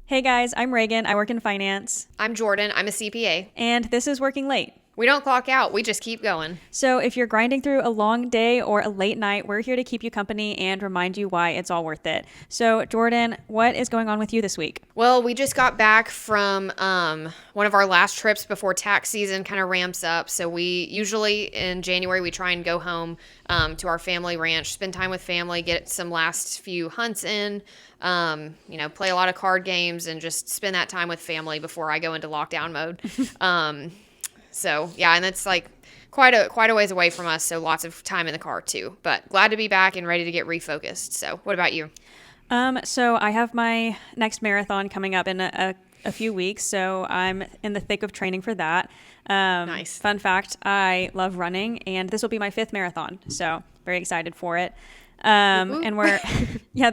Hey guys, I'm Reagan. I work in finance. I'm Jordan. I'm a CPA. And this is Working Late. We don't clock out. We just keep going. So if you're grinding through a long day or a late night, we're here to keep you company and remind you why it's all worth it. So Jordan, what is going on with you this week? Well, we just got back from one of our last trips before tax season kind of ramps up. So we usually in January, we try and go home to our family ranch, spend time with family, get some last few hunts in, play a lot of card games and just spend that time with family before I go into lockdown mode. So yeah, and it's like quite a ways away from us, so lots of time in the car too. But glad to be back and ready to get refocused. So what about you? So I have my next marathon coming up in a few weeks, so I'm in the thick of training for that. Nice. Fun fact, I love running, and this will be my 5th marathon, so very excited for it. And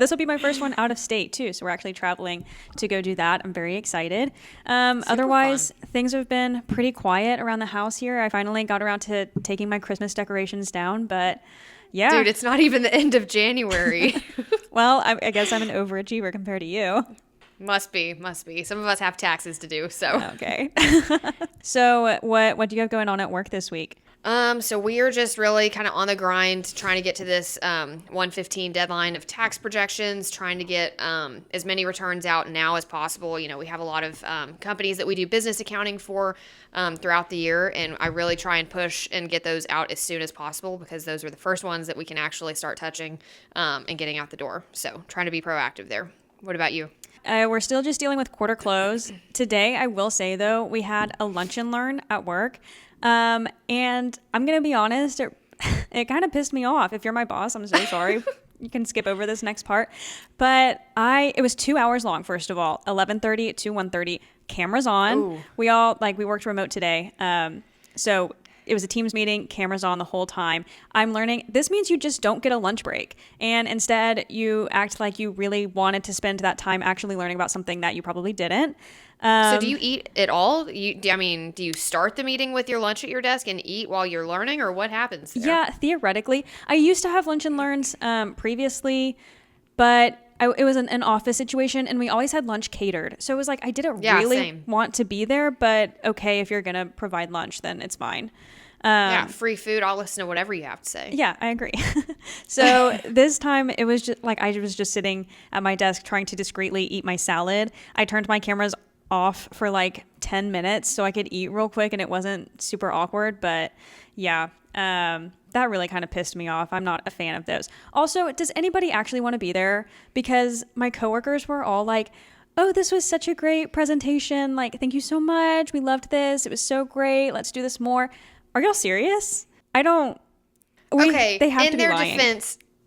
this will be my first one out of state too. So we're actually traveling to go do that. I'm very excited. Otherwise, things have been pretty quiet around the house here. I finally got around to taking my Christmas decorations down, but yeah. Dude, it's not even the end of January. Well, I guess I'm an overachiever compared to you. Must be. Some of us have taxes to do, so. Okay. So what do you have going on at work this week? So we are just really kind of on the grind, trying to get to this 115 deadline of tax projections, trying to get as many returns out now as possible. You know, we have a lot of companies that we do business accounting for throughout the year, and I really try and push and get those out as soon as possible because those are the first ones that we can actually start touching and getting out the door. So trying to be proactive there. What about you? We're still just dealing with quarter close. Today, I will say, though, we had a lunch and learn at work. And I'm going to be honest, it kind of pissed me off. If you're my boss, I'm so sorry. You can skip over this next part. But it was 2 hours long, first of all, 11:30 to 1:30, cameras on. Ooh. We worked remote today. So it was a Teams meeting, cameras on the whole time. I'm learning. This means you just don't get a lunch break. And instead, you act like you really wanted to spend that time actually learning about something that you probably didn't. So do you eat at all? Do you start the meeting with your lunch at your desk and eat while you're learning, or what happens there? Yeah, theoretically. I used to have lunch and learns previously, but it was an office situation, and we always had lunch catered. So it was like I didn't really want to be there, but okay, if you're going to provide lunch, then it's fine. Free food. I'll listen to whatever you have to say. Yeah, I agree. So this time it was just like I was just sitting at my desk trying to discreetly eat my salad. I turned my cameras off for like 10 minutes so I could eat real quick and it wasn't super awkward. But yeah, that really kind of pissed me off. I'm not a fan of those. Also, does anybody actually want to be there? Because my coworkers were all like, oh, this was such a great presentation. Like, thank you so much. We loved this. It was so great. Let's do this more. Are y'all serious? I don't. They have to be lying.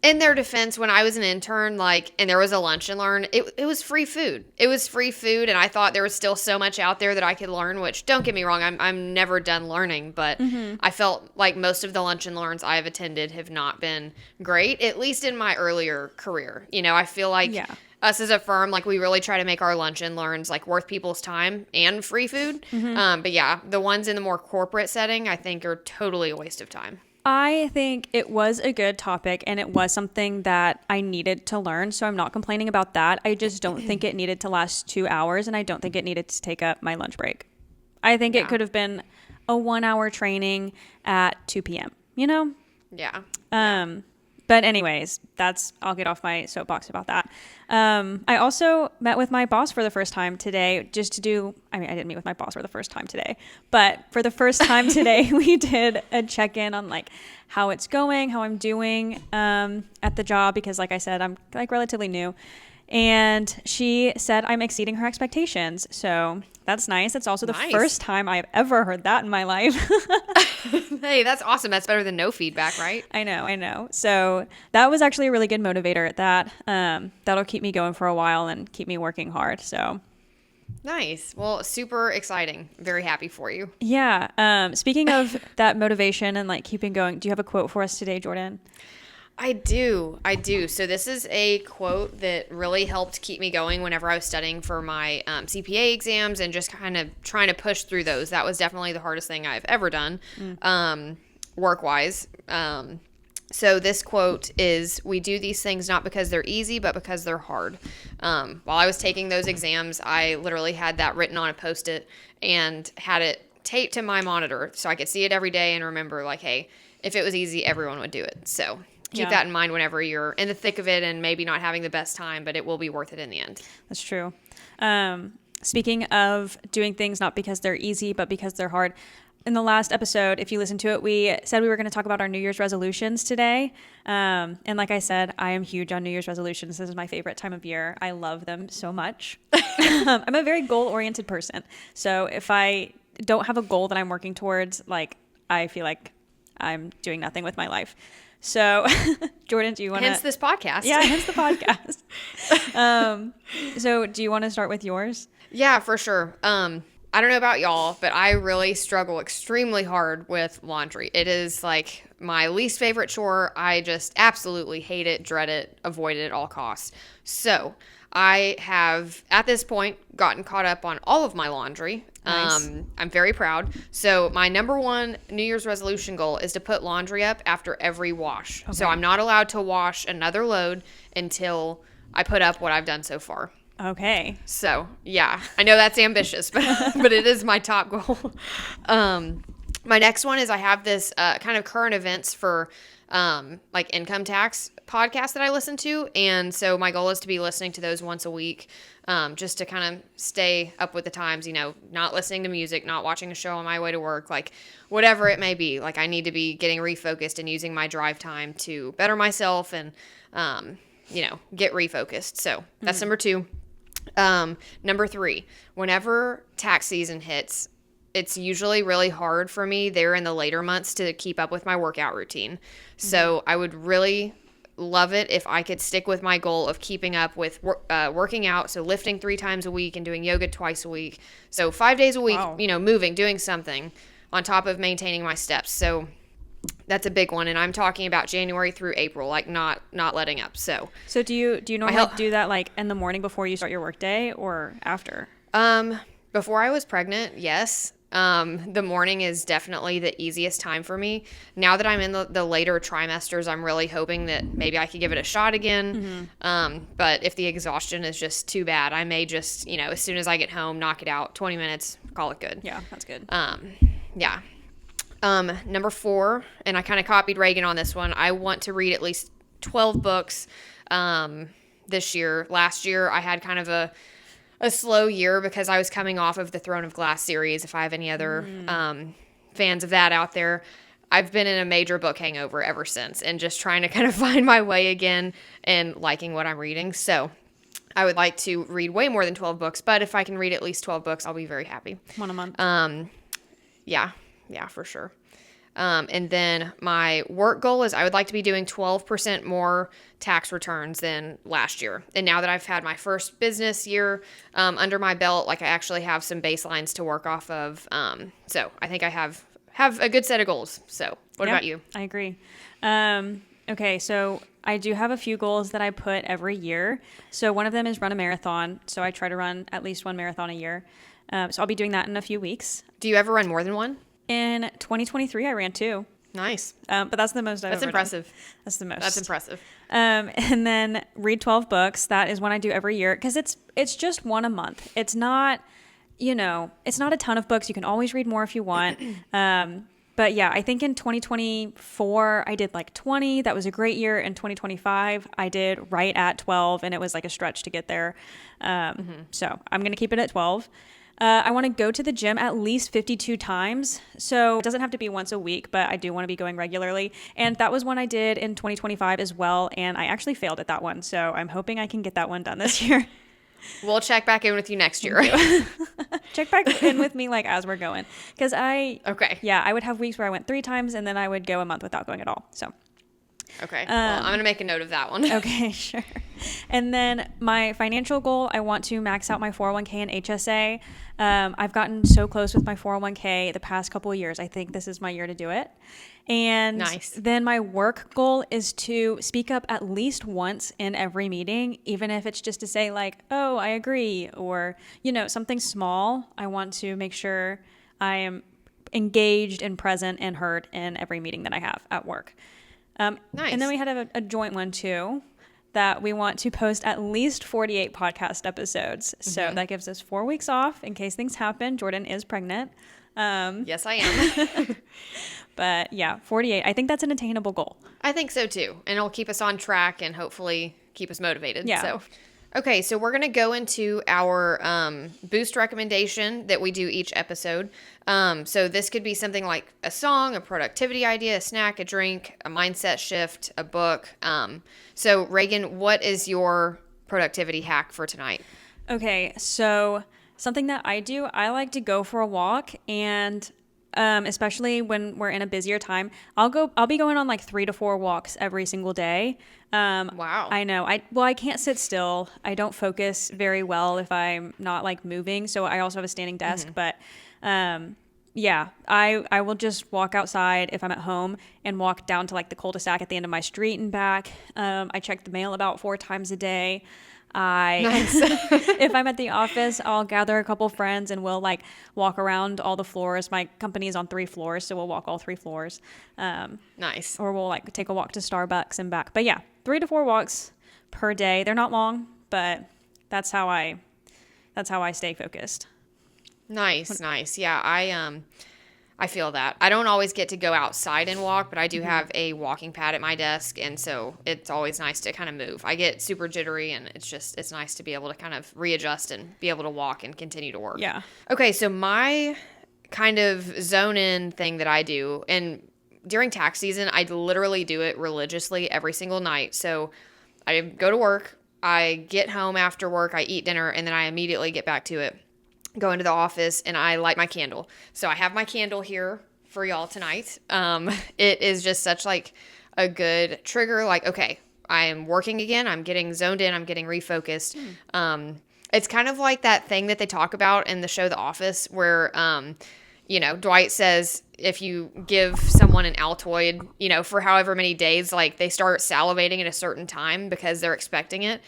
In their defense, when I was an intern, and there was a lunch and learn, it was free food. It was free food, and I thought there was still so much out there that I could learn, which, don't get me wrong, I'm never done learning, but I felt like most of the lunch and learns I have attended have not been great, at least in my earlier career. You know, I feel like us as a firm, we really try to make our lunch and learns, worth people's time and free food. But yeah, the ones in the more corporate setting, I think, are totally a waste of time. I think it was a good topic and it was something that I needed to learn. So I'm not complaining about that. I just don't think it needed to last 2 hours and I don't think it needed to take up my lunch break. I think it could have been a 1-hour training at 2 p.m., you know? Yeah. But anyways, I'll get off my soapbox about that. I also met with my boss for the first time today I didn't meet with my boss for the first time today, but for the first time today, we did a check-in on how it's going, how I'm doing at the job, because like I said, I'm relatively new. And she said I'm exceeding her expectations. So that's nice. It's also the first time I've ever heard that in my life. Hey, that's awesome. That's better than no feedback, right? I know. So that was actually a really good motivator. That'll keep me going for a while and keep me working hard. So nice. Well, super exciting. Very happy for you. Yeah. Speaking of that motivation and keeping going, do you have a quote for us today, Jordan? I do. So this is a quote that really helped keep me going whenever I was studying for my CPA exams and just kind of trying to push through those. That was definitely the hardest thing I've ever done, work-wise. So this quote is, "We do these things not because they're easy, but because they're hard." While I was taking those exams, I literally had that written on a Post-it and had it taped to my monitor so I could see it every day and remember, like, hey, if it was easy, everyone would do it. So keep that in mind whenever you're in the thick of it and maybe not having the best time, but it will be worth it in the end. That's true. Speaking of doing things not because they're easy, but because they're hard, in the last episode, if you listen to it, we said we were going to talk about our New Year's resolutions today. And like I said, I am huge on New Year's resolutions. This is my favorite time of year. I love them so much. I'm a very goal-oriented person. So if I don't have a goal that I'm working towards, like, I feel like I'm doing nothing with my life. So, Jordan, do you want to... Hence this podcast. Yeah, hence the podcast. So do you want to start with yours? Yeah, for sure. I don't know about y'all, but I really struggle extremely hard with laundry. It is like my least favorite chore. I just absolutely hate it, dread it, avoid it at all costs. So I have, at this point, gotten caught up on all of my laundry. Nice. I'm very proud. So my number one New Year's resolution goal is to put laundry up after every wash. Okay. So I'm not allowed to wash another load until I put up what I've done so far. Okay. So, yeah, I know that's ambitious, but it is my top goal. My next one is I have this kind of current events for like income tax podcast that I listen to. And so my goal is to be listening to those once a week, just to kind of stay up with the times, you know, not listening to music, not watching a show on my way to work, like whatever it may be. Like I need to be getting refocused and using my drive time to better myself and, you know, get refocused. So that's number 2. Number 3, whenever tax season hits, it's usually really hard for me there in the later months to keep up with my workout routine. So I would really love it if I could stick with my goal of keeping up with working out. So lifting 3 times a week and doing yoga twice a week. So 5 days a week, you know, moving, doing something on top of maintaining my steps. So that's a big one, and I'm talking about January through April, like not letting up. So do you normally do that like in the morning before you start your work day or after? Before I was pregnant, yes. The morning is definitely the easiest time for me. Now that I'm in the later trimesters, I'm really hoping that maybe I could give it a shot again. But if the exhaustion is just too bad, I may just, you know, as soon as I get home, knock it out, 20 minutes, call it good. Yeah, that's good. Yeah. Number 4, and I kind of copied Reagan on this one. I want to read at least 12 books this year. Last year, I had kind of a slow year because I was coming off of the Throne of Glass series. If I have any other fans of that out there, I've been in a major book hangover ever since and just trying to kind of find my way again and liking what I'm reading. So I would like to read way more than 12 books, but if I can read at least 12 books, I'll be very happy. One a month. Yeah, for sure. And then my work goal is I would like to be doing 12% more tax returns than last year. And now that I've had my first business year under my belt, like I actually have some baselines to work off of. So I think I have a good set of goals. So what about you? I agree. Okay, so I do have a few goals that I put every year. So one of them is run a marathon. So I try to run at least 1 marathon a year. So I'll be doing that in a few weeks. Do you ever run more than one? In 2023, I ran 2. Nice. But that's the most I've ever impressive. done. That's the most. That's impressive. And then read 12 books. That is one I do every year because it's just one a month. It's not, you know, it's not a ton of books. You can always read more if you want. But yeah, I think in 2024, I did like 20. That was a great year. In 2025, I did right at 12, and it was like a stretch to get there. So I'm going to keep it at 12. I want to go to the gym at least 52 times. So it doesn't have to be once a week, but I do want to be going regularly. And that was one I did in 2025 as well. And I actually failed at that one. So I'm hoping I can get that one done this year. We'll check back in with you next year. Check back in with me like as we're going. Because I would have weeks where I went 3 times and then I would go a month without going at all. So. Okay. Well, I'm going to make a note of that one. Okay, sure. And then my financial goal, I want to max out my 401k and HSA. I've gotten so close with my 401k the past couple of years. I think this is my year to do it. And then my work goal is to speak up at least once in every meeting, even if it's just to say like, oh, I agree, or, you know, something small. I want to make sure I am engaged and present and heard in every meeting that I have at work. Nice. And then we had a joint one too, that we want to post at least 48 podcast episodes. So that gives us 4 weeks off in case things happen. Jordan is pregnant. Yes, I am. But yeah, 48. I think that's an attainable goal. I think so too. And it'll keep us on track and hopefully keep us motivated. Yeah. So. Okay, so we're going to go into our boost recommendation that we do each episode. So this could be something like a song, a productivity idea, a snack, a drink, a mindset shift, a book. So Reagan, what is your productivity hack for tonight? Okay, so something that I do, I like to go for a walk, and especially when we're in a busier time, I'll be going on like 3 to 4 walks every single day. Wow. I know. I can't sit still. I don't focus very well if I'm not like moving. So I also have a standing desk, but yeah, I will just walk outside if I'm at home and walk down to like the cul-de-sac at the end of my street and back. I check the mail about 4 times a day. Nice. If I'm at the office, I'll gather a couple friends and we'll like walk around all the floors. My company is on 3 floors, so we'll walk all 3 floors. Nice. Or we'll like take a walk to Starbucks and back. But yeah, 3 to 4 walks per day. They're not long, but that's how I stay focused. Nice. Yeah, I feel that. I don't always get to go outside and walk, but I do have a walking pad at my desk, and so it's always nice to kind of move. I get super jittery, and it's nice to be able to kind of readjust and be able to walk and continue to work. Yeah. Okay, so my kind of zone in thing that I do, and during tax season, I literally do it religiously every single night. So I go to work, I get home after work, I eat dinner, and then I immediately get back to it. Go into the office and I light my candle. So I have my candle here for y'all tonight. It is just such like a good trigger. Like, okay, I am working again. I'm getting zoned in. I'm getting refocused. It's kind of like that thing that they talk about in the show The Office where, Dwight says if you give someone an Altoid, for however many days, like they start salivating at a certain time because they're expecting it.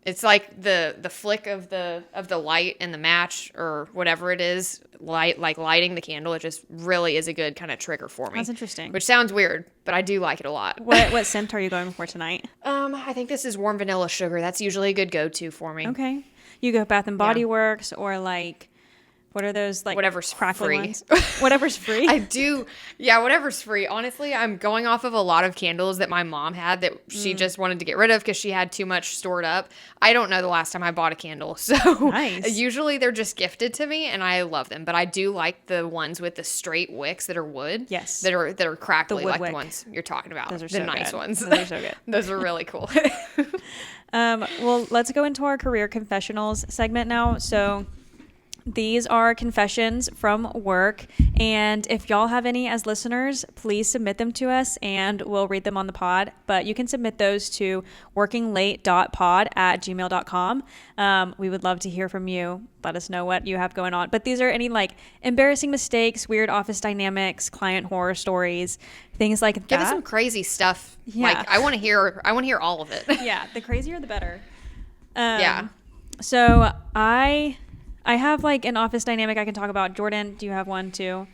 It's like the flick of the light and the match or whatever it is, lighting the candle. It just really is a good kind of trigger for me. That's interesting. Which sounds weird, but I do like it a lot. What scent are you going for tonight? I think this is warm vanilla sugar. That's usually a good go-to for me. Okay. You go Bath and Body Works or like, what are those like whatever's crackly free. ones? Whatever's free. I do. Yeah, whatever's free. Honestly, I'm going off of a lot of candles that my mom had that she just wanted to get rid of because she had too much stored up. I don't know the last time I bought a candle. So nice. Usually they're just gifted to me and I love them. But I do like the ones with the straight wicks that are wood. Yes. That are crackly like wick. the ones you're talking about. Those are the so nice good. ones. Those are so good. Those are really cool. Well, let's go into our career confessionals segment now. So these are confessions from work, and if y'all have any as listeners, please submit them to us and we'll read them on the pod. But you can submit those to workinglate.pod@gmail.com. We would love to hear from you. Let us know what you have going on. But these are any like embarrassing mistakes, weird office dynamics, client horror stories, things like that. Give us some crazy stuff. Yeah. Like I want to hear all of it. Yeah, the crazier the better. Yeah. So I have like an office dynamic I can talk about. Jordan, do you have one too?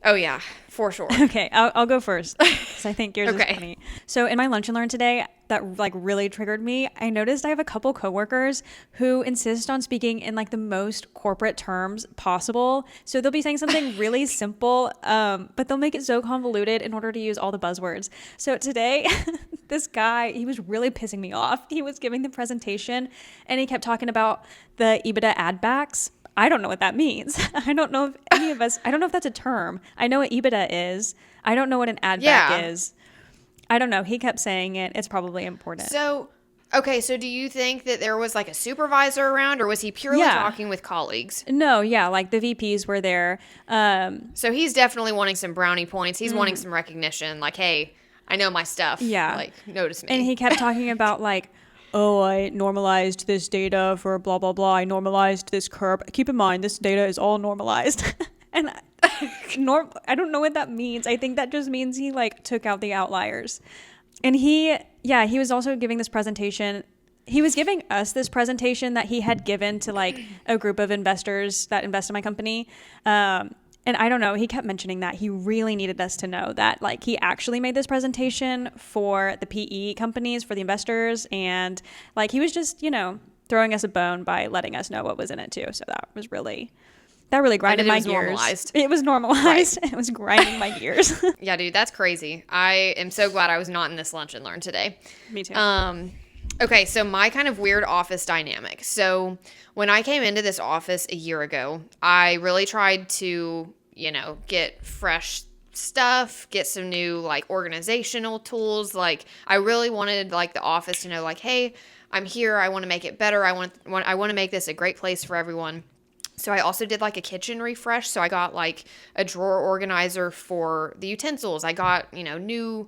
Oh yeah, for sure. Okay, I'll go first because I think yours Okay. is funny. So in my lunch and learn today, that like really triggered me. I noticed I have a couple coworkers who insist on speaking in like the most corporate terms possible. So they'll be saying something really simple, but they'll make it so convoluted in order to use all the buzzwords. So today, this guy, he was really pissing me off. He was giving the presentation and he kept talking about the EBITDA add backs. I don't know what that means. I don't know if any of us, I don't know if that's a term. I know what EBITDA is. I don't know what an add back is. I don't know. He kept saying it. It's probably important. So do you think that there was like a supervisor around or was he purely talking with colleagues? No, yeah, like the VPs were there. So he's definitely wanting some brownie points. He's wanting some recognition. Like, hey, I know my stuff. Yeah. Like, notice me. And he kept talking about like, oh, I normalized this data for blah, blah, blah. I normalized this curve. Keep in mind, this data is all normalized. And I don't know what that means. I think that just means he like took out the outliers. And he was also giving this presentation. He was giving us this presentation that he had given to like a group of investors that invest in my company. And I don't know, he kept mentioning that he really needed us to know that, like, he actually made this presentation for the PE companies, for the investors, and like he was just, throwing us a bone by letting us know what was in it too. So that really grinded my gears. Normalized. It was normalized. Right. It was grinding my gears. Yeah, dude, that's crazy. I am so glad I was not in this lunch and learn today. Me too. Okay, so my kind of weird office dynamic. So when I came into this office a year ago, I really tried to, get fresh stuff, get some new like organizational tools. Like I really wanted like the office to know like, hey, I'm here. I want to make it better. I want to make this a great place for everyone. So I also did like a kitchen refresh. So I got like a drawer organizer for the utensils. I got, new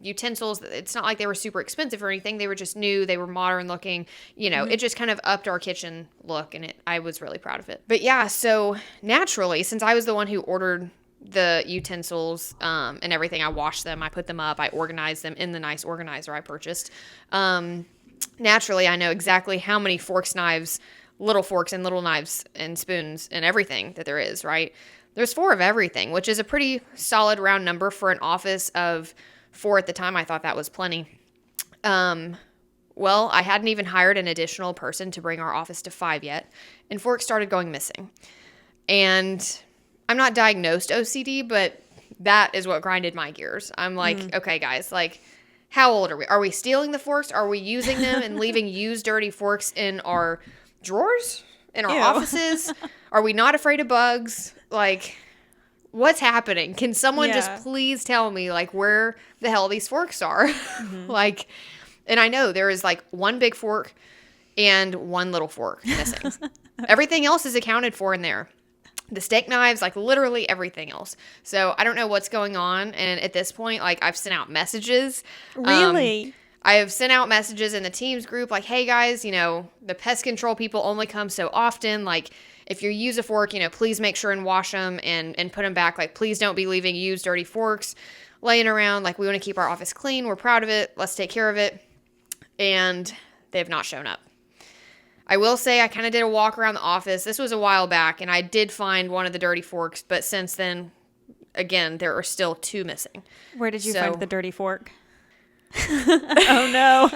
utensils. It's not like they were super expensive or anything. They were just new. They were modern looking. It just kind of upped our kitchen look, and I was really proud of it. But yeah, so naturally, since I was the one who ordered the utensils and everything, I washed them, I put them up, I organized them in the nice organizer I purchased. Naturally, I know exactly how many forks, knives, little forks and little knives and spoons and everything that there is, right? There's 4 of everything, which is a pretty solid round number for an office of 4 at the time. I thought that was plenty. Well, I hadn't even hired an additional person to bring our office to 5 yet, and forks started going missing. And I'm not diagnosed OCD, but that is what grinded my gears. I'm like, okay, guys, like, how old are we? Are we stealing the forks? Are we using them and leaving used, dirty forks in our drawers? In our offices? Are we not afraid of bugs? Like, what's happening? Can someone just please tell me, like, where the hell these forks are? Like, and I know there is, like, 1 big fork and 1 little fork missing. Everything else is accounted for in there. The steak knives, like, literally everything else. So, I don't know what's going on. And at this point, like, I've sent out messages. Really? I have sent out messages in the Teams group, like, hey, guys, the pest control people only come so often. Like, if you use a fork, please make sure and wash them and put them back. Like, please don't be leaving used, dirty forks laying around. Like, we want to keep our office clean. We're proud of it. Let's take care of it. And they have not shown up. I will say I kind of did a walk around the office. This was a while back, and I did find one of the dirty forks. But since then, again, there are still 2 missing. Where did you find the dirty fork? Oh, no.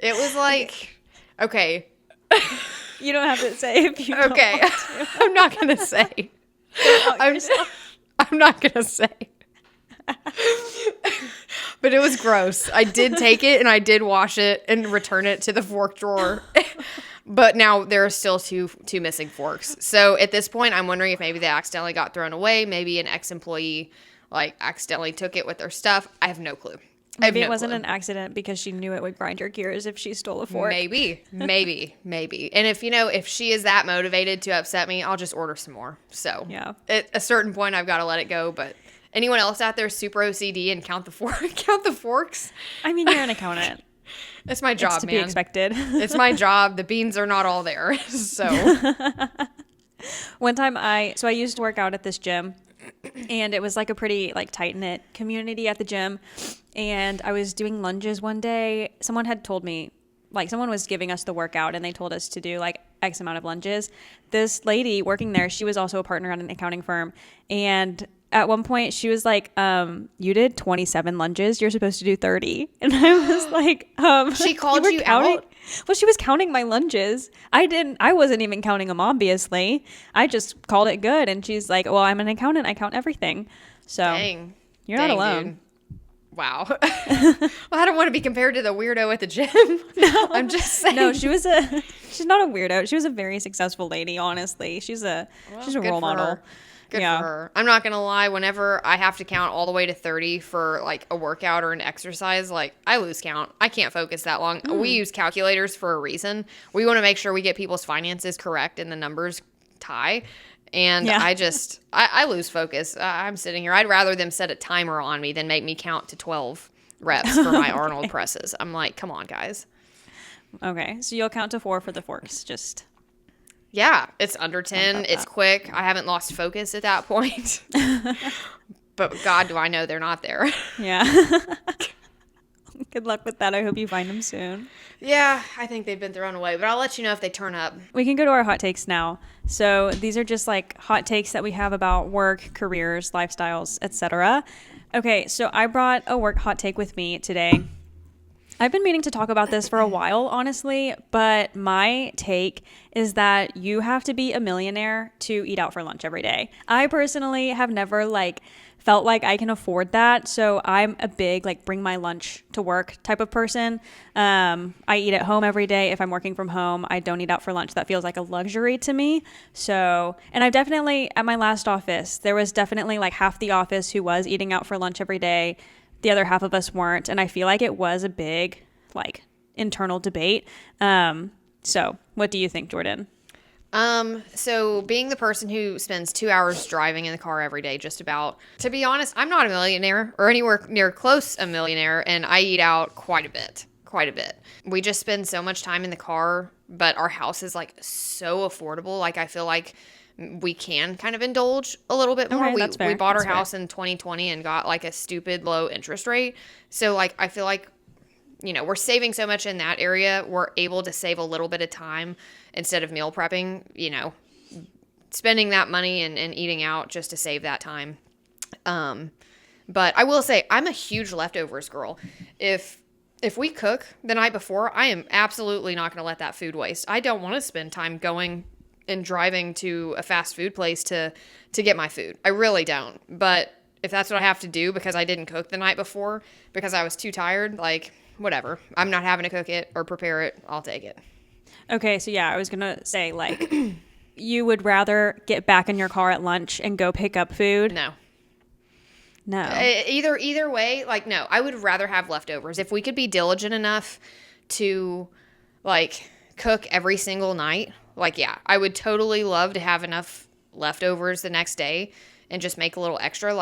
It was like, okay. You don't have to say if you don't want to. I'm not going to say. I'm not going to say. But it was gross. I did take it and I did wash it and return it to the fork drawer. But now there are still two missing forks. So at this point, I'm wondering if maybe they accidentally got thrown away. Maybe an ex-employee accidentally took it with their stuff. I have no clue. Maybe it wasn't an accident because she knew it would grind your gears if she stole a fork. Maybe. And if she is that motivated to upset me, I'll just order some more. So yeah, at a certain point, I've got to let it go. But anyone else out there super OCD and count the forks? I mean, you're an accountant. It's my job, it's to be expected. It's my job. The beans are not all there. So one time I used to work out at this gym, and it was like a pretty tight-knit community at the gym. And I was doing lunges one day. Someone had told me, someone was giving us the workout, and they told us to do X amount of lunges. This lady working there, she was also a partner at an accounting firm. And at one point she was like, you did 27 lunges. You're supposed to do 30. And I was like, she called you out? Well, she was counting my lunges. I wasn't even counting them, obviously. I just called it good. And she's like, well, I'm an accountant. I count everything. So Dang. You're not alone. Dude. Wow. Well, I don't want to be compared to the weirdo at the gym. No. I'm just saying. No, she's not a weirdo. She was a very successful lady, honestly. She's a role model. Good for her. I'm not going to lie. Whenever I have to count all the way to 30 for a workout or an exercise, I lose count. I can't focus that long. We use calculators for a reason. We want to make sure we get people's finances correct and the numbers tie. And yeah. I lose focus. I'm sitting here. I'd rather them set a timer on me than make me count to 12 reps for my Arnold presses. I'm like, come on, guys. Okay. So you'll count to 4 for the forks. Just. Yeah. It's under 10. It's quick. I haven't lost focus at that point. But God, do I know they're not there. Yeah. Good luck with that. I hope you find them soon. Yeah, I think they've been thrown away, but I'll let you know if they turn up. We can go to our hot takes now. So these are just like hot takes that we have about work, careers, lifestyles, etc. Okay, so I brought a work hot take with me today. I've been meaning to talk about this for a while, honestly, but my take is that you have to be a millionaire to eat out for lunch every day. I personally have never felt like I can afford that, so I'm a big bring my lunch to work type of person. I eat at home every day. If I'm working from home, I don't eat out for lunch. That feels like a luxury to me. So, and I definitely, at my last office, there was definitely half the office who was eating out for lunch every day. The other half of us weren't. And I feel like it was a big, internal debate. So what do you think, Jordan? So being the person who spends 2 hours driving in the car every day, just about, to be honest, I'm not a millionaire or anywhere near close a millionaire. And I eat out quite a bit. We just spend so much time in the car, but our house is so affordable. I feel like we can kind of indulge a little bit more. Okay, that's fair. We bought That's our house in 2020 and got a stupid low interest rate. So I feel like, we're saving so much in that area. We're able to save a little bit of time instead of meal prepping, spending that money and eating out just to save that time. But I will say I'm a huge leftovers girl. If we cook the night before, I am absolutely not going to let that food waste. I don't want to spend time going and driving to a fast food place to get my food. I really don't. But if that's what I have to do because I didn't cook the night before because I was too tired, whatever. I'm not having to cook it or prepare it. I'll take it. Okay, so yeah, I was going to say you would rather get back in your car at lunch and go pick up food? No. Either way, no. I would rather have leftovers. If we could be diligent enough to cook every single night, yeah, I would totally love to have enough leftovers the next day and just make a little extra.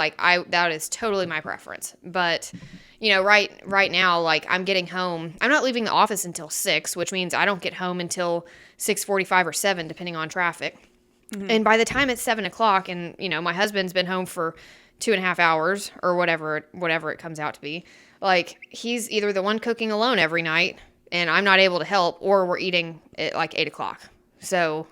That is totally my preference. But, right now, I'm getting home. I'm not leaving the office until 6, which means I don't get home until 6:45 or 7, depending on traffic. Mm-hmm. And by the time it's 7 o'clock and, my husband's been home for 2.5 hours or whatever it comes out to be, he's either the one cooking alone every night and I'm not able to help, or we're eating at 8 o'clock. So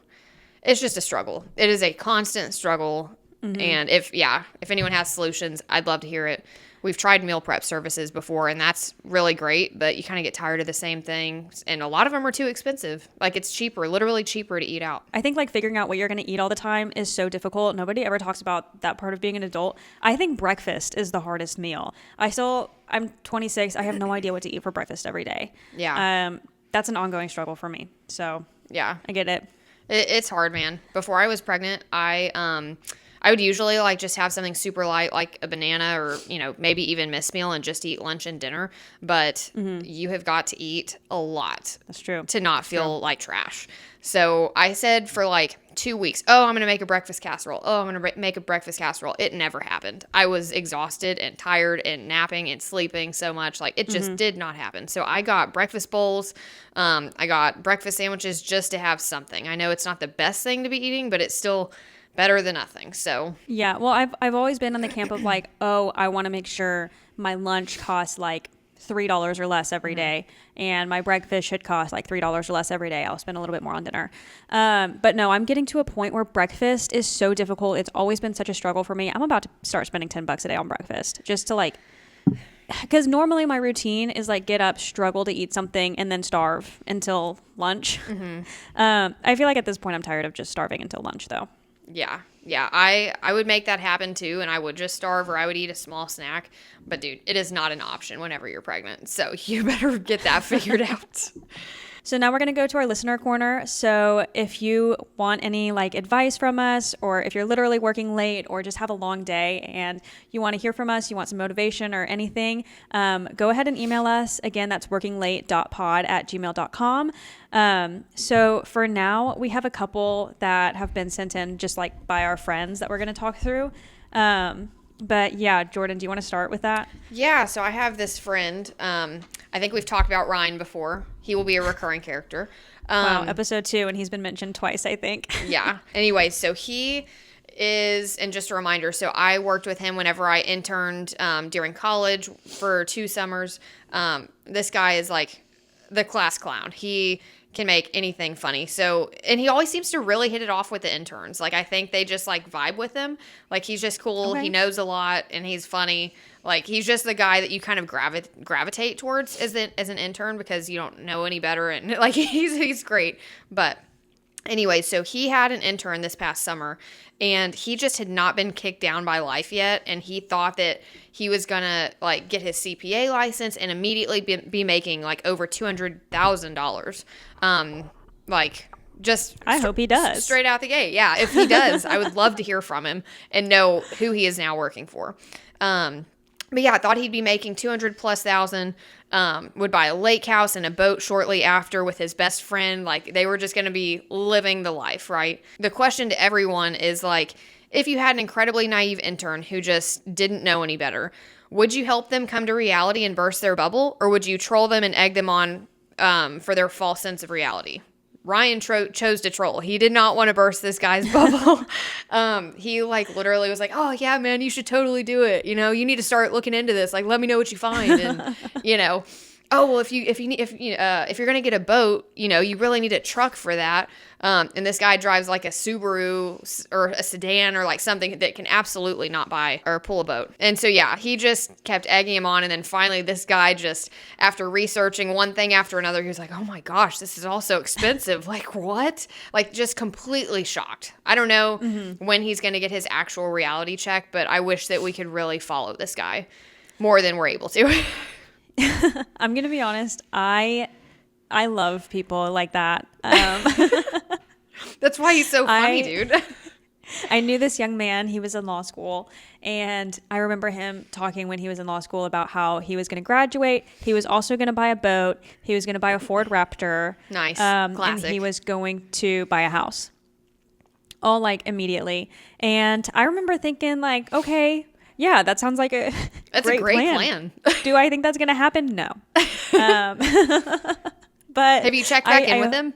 it's just a struggle. It is a constant struggle. Mm-hmm. And if anyone has solutions, I'd love to hear it. We've tried meal prep services before, and that's really great, but you kind of get tired of the same things. And a lot of them are too expensive. It's literally cheaper to eat out. I think figuring out what you're going to eat all the time is so difficult. Nobody ever talks about that part of being an adult. I think breakfast is the hardest meal. I'm 26. I have no idea what to eat for breakfast every day. Yeah. That's an ongoing struggle for me. So yeah, I get it. It's hard, man. Before I was pregnant, I would usually just have something super light, like a banana or, maybe even miss meal and just eat lunch and dinner. But you have got to eat a lot. That's true. To not feel like trash. So I said for 2 weeks, I'm going to make a breakfast casserole. I'm going to make a breakfast casserole. It never happened. I was exhausted and tired and napping and sleeping so much. It just did not happen. So I got breakfast bowls. I got breakfast sandwiches just to have something. I know it's not the best thing to be eating, but it's still better than nothing. So yeah, well, I've always been on the camp of I want to make sure my lunch costs $3 or less every day, and my breakfast should cost $3 or less every day. I'll spend a little bit more on dinner. But no, I'm getting to a point where breakfast is so difficult. It's always been such a struggle for me. I'm about to start spending $10 a day on breakfast just to because normally my routine is get up, struggle to eat something, and then starve until lunch. Mm-hmm. I feel at this point I'm tired of just starving until lunch though. Yeah. I would make that happen too, and I would just starve, or I would eat a small snack. But dude, it is not an option whenever you're pregnant. So you better get that figured out. So now we're going to go to our listener corner. So if you want any advice from us, or if you're literally working late or just have a long day and you want to hear from us, you want some motivation or anything, go ahead and email us. Again, that's workinglate.pod@gmail.com. So for now, we have a couple that have been sent in just by our friends that we're going to talk through. But yeah, Jordan, do you want to start with that? Yeah, so I have this friend. I think we've talked about Ryan before. He will be a recurring character. Wow, episode 2, and he's been mentioned twice, I think. Yeah. Anyway, so he is, and just a reminder, so I worked with him whenever I interned during college for 2 summers. This guy is like the class clown. He can make anything funny. So, and he always seems to really hit it off with the interns. Like, I think they just like vibe with him. Like, he's just cool. Okay. He knows a lot and he's funny. Like, he's just the guy that you kind of gravitate towards as an intern because you don't know any better. And like, he's great. But anyway, so he had an intern this past summer and he just had not been kicked down by life yet. And he thought that he was going to like get his CPA license and immediately be making like over $200,000. Like just I hope he does. Straight out the gate. Yeah. If he does, I would love to hear from him and know who he is now working for. But yeah, I thought he'd be making 200,000+, would buy a lake house and a boat shortly after with his best friend. Like, they were just going to be living the life, right? The question to everyone is, like, if you had an incredibly naive intern who just didn't know any better, would you help them come to reality and burst their bubble? Or would you troll them and egg them on for their false sense of reality? Ryan chose to troll. He did not want to burst this guy's bubble. He like literally was like, "Oh yeah, man, you should totally do it. You know, you need to start looking into this. Like, let me know what you find." And you know, oh well, if you're gonna get a boat, you know, you really need a truck for that. And this guy drives like a Subaru or a sedan or like something that can absolutely not buy or pull a boat. And so yeah, he just kept egging him on. And then finally, this guy just, after researching one thing after another, he was like, "Oh my gosh, this is all so expensive. Like what?" Like just completely shocked. I don't know when he's gonna get his actual reality check, but I wish that we could really follow this guy more than we're able to. I'm gonna be honest. I love people like that. That's why he's so funny, dude. I knew this young man. He was in law school, and I remember him talking when he was in law school about how he was going to graduate. He was also going to buy a boat. He was going to buy a Ford Raptor. Nice, And classic. he was going to buy a house, all like immediately. And I remember thinking, like, okay. Yeah, that sounds like that's a great plan. Do I think that's going to happen? No. But have you checked back in with him?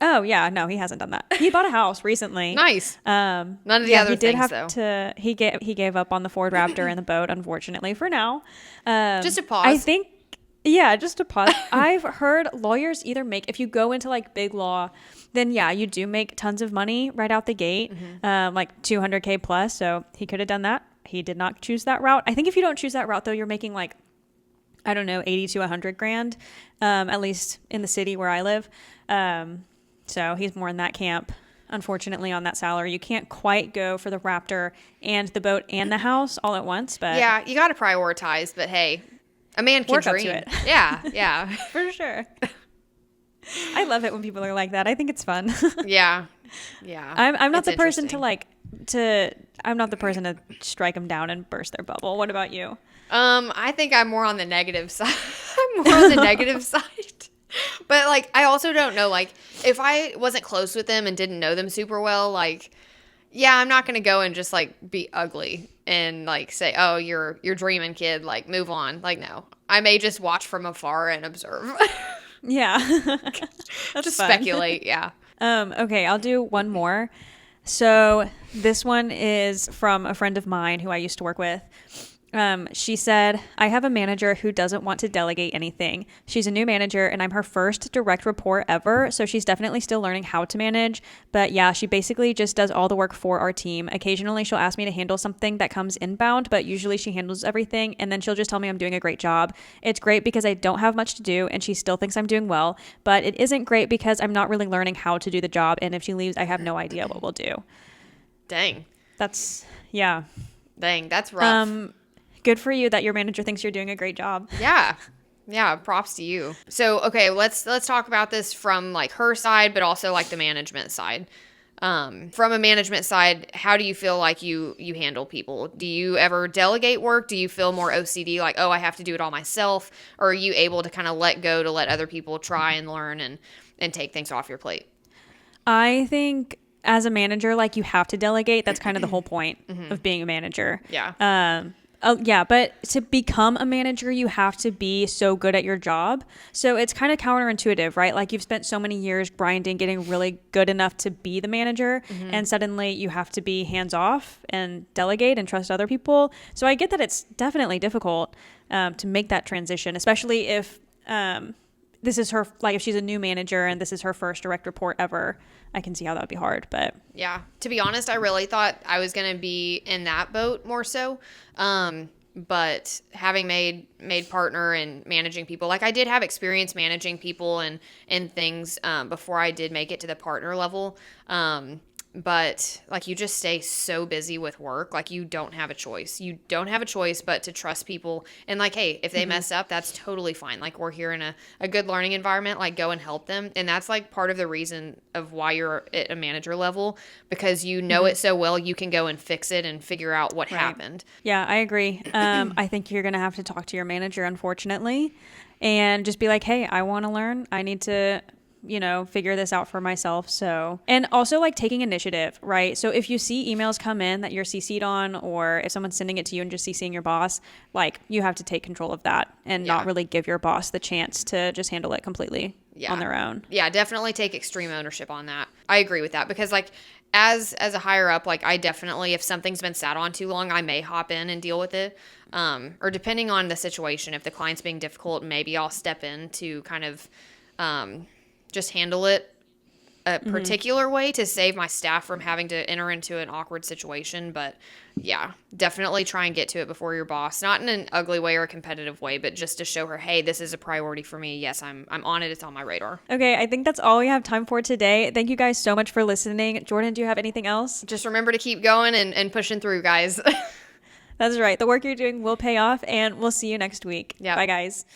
Oh yeah, no, he hasn't done that. He bought a house recently. Nice. None of the other things though. He gave up on the Ford Raptor and the boat, unfortunately, for now. Just a pause. I think. Yeah, just a pause. I've heard lawyers either if you go into like big law, then yeah, you do make tons of money right out the gate, like $200K plus. So he could have done that. He did not choose that route. I think if you don't choose that route, though, you're making like, I don't know, 80 to 100 grand, at least in the city where I live. So he's more in that camp, unfortunately, on that salary. You can't quite go for the Raptor and the boat and the house all at once. But yeah, you got to prioritize. But hey, a man can dream. Up to it. Yeah. For sure. I love it when people are like that. I think it's fun. Yeah. I'm not the person I'm not the person to strike them down and burst their bubble. What about you? I think I'm more on the negative side. I'm more on the negative side. But like, I also don't know, like, if I wasn't close with them and didn't know them super well, like, yeah, I'm not going to go and just like be ugly and like say, "Oh, you're dreaming, kid, like move on." Like, no, I may just watch from afar and observe. Yeah. That's just fun. speculate. Yeah. Okay, I'll do one more. So this one is from a friend of mine who I used to work with. She said, "I have a manager who doesn't want to delegate anything. She's a new manager and I'm her first direct report ever. So she's definitely still learning how to manage. But yeah, she basically just does all the work for our team. Occasionally she'll ask me to handle something that comes inbound, but usually she handles everything. And then she'll just tell me I'm doing a great job. It's great because I don't have much to do and she still thinks I'm doing well, but it isn't great because I'm not really learning how to do the job. And if she leaves, I have no idea what we'll do." Dang, that's rough. Good for you that your manager thinks you're doing a great job. Yeah, props to you. So, okay, let's talk about this from like her side, but also like the management side. From a management side, how do you feel like you handle people? Do you ever delegate work? Do you feel more OCD, like, oh, I have to do it all myself? Or are you able to kind of let go to let other people try and learn and take things off your plate? I think as a manager, like, you have to delegate. That's kind of the whole point of being a manager. Yeah. Yeah, but to become a manager, you have to be so good at your job. So it's kind of counterintuitive, right? Like you've spent so many years grinding, getting really good enough to be the manager, and suddenly you have to be hands off and delegate and trust other people. So I get that it's definitely difficult to make that transition, especially if this is her, like if she's a new manager and this is her first direct report ever. I can see how that would be hard, but yeah, to be honest, I really thought I was going to be in that boat more so. But having made partner and managing people, like I did have experience managing people and things before I did make it to the partner level. But like you just stay so busy with work, like you don't have a choice. You don't have a choice but to trust people. And like, hey, if they mess up, that's totally fine. Like we're here in a good learning environment, like go and help them. And that's like part of the reason of why you're at a manager level, because you know it so well, you can go and fix it and figure out what happened. Yeah, I agree. I think you're going to have to talk to your manager, unfortunately, and just be like, hey, I want to learn. I need to figure this out for myself. So, and also like taking initiative, right? So if you see emails come in that you're CC'd on, or if someone's sending it to you and just CCing your boss, like you have to take control of that and not really give your boss the chance to just handle it completely on their own. Yeah, definitely take extreme ownership on that. I agree with that, because like as a higher up, like I definitely, if something's been sat on too long, I may hop in and deal with it. Or depending on the situation, if the client's being difficult, maybe I'll step in to kind of, just handle it a particular way to save my staff from having to enter into an awkward situation. But yeah, definitely try and get to it before your boss, not in an ugly way or a competitive way, but just to show her, hey, this is a priority for me. Yes, I'm on it. It's on my radar. Okay, I think that's all we have time for today. Thank you guys so much for listening. Jordan, do you have anything else? Just remember to keep going and pushing through, guys. That's right. The work you're doing will pay off, and we'll see you next week. Yeah. Bye, guys.